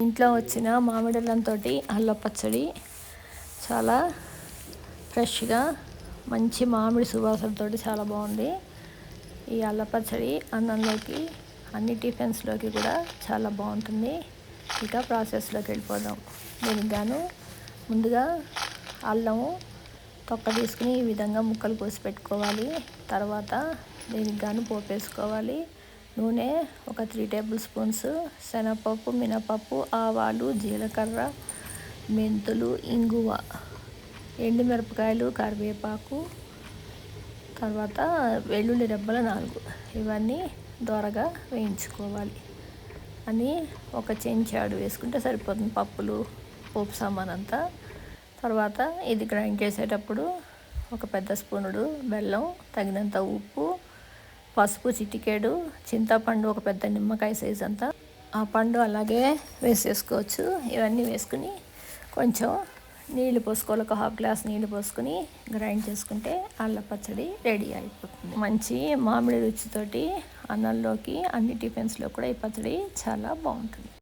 ఇంట్లో వచ్చిన మామిడిలంతో అల్ల పచ్చడి చాలా ఫ్రెష్గా మంచి మామిడి సువాసనతో చాలా బాగుంది. ఈ అల్ల పచ్చడి అన్నంలోకి అన్ని టిఫిన్స్లోకి కూడా చాలా బాగుంటుంది. ఇక ప్రాసెస్లోకి వెళ్ళిపోదాం. దీనికి గాను ముందుగా అల్లము తొక్క తీసుకుని ఈ విధంగా ముక్కలు కోసి పెట్టుకోవాలి. తర్వాత దీనికి గాను పోపు వేసుకోవాలి. నూనె ఒక 3 టేబుల్ స్పూన్స్, శనగపప్పు, మినపప్పు, ఆవాలు, జీలకర్ర, మెంతులు, ఇంగువ, ఎండుమిరపకాయలు, కరివేపాకు, తర్వాత వెల్లుల్లి రెబ్బలు 4 ఇవన్నీ దోరగా వేయించుకోవాలి. అని ఒక చెంచాడు వేసుకుంటే సరిపోతుంది పప్పులు పోపు సామాన్ అంతా. తర్వాత ఇది గ్రైండ్ చేసేటప్పుడు ఒక పెద్ద స్పూనుడు బెల్లం, తగినంత ఉప్పు, పసుపు చిటికెడు, చింతపండు ఒక పెద్ద నిమ్మకాయ సైజ్ అంతా, ఆ పండు అలాగే వేసేసుకోవచ్చు. ఇవన్నీ వేసుకుని కొంచెం నీళ్ళు పోసుకోవాలి. ఒక 1/2 గ్లాస్ నీళ్ళు పోసుకుని గ్రైండ్ చేసుకుంటే అల్ల పచ్చడి రెడీ అయిపోతుంది. మంచి మామిడి రుచితోటి అన్నంలోకి అన్ని టిఫిన్స్లో కూడా ఈ పచ్చడి చాలా బాగుంటుంది.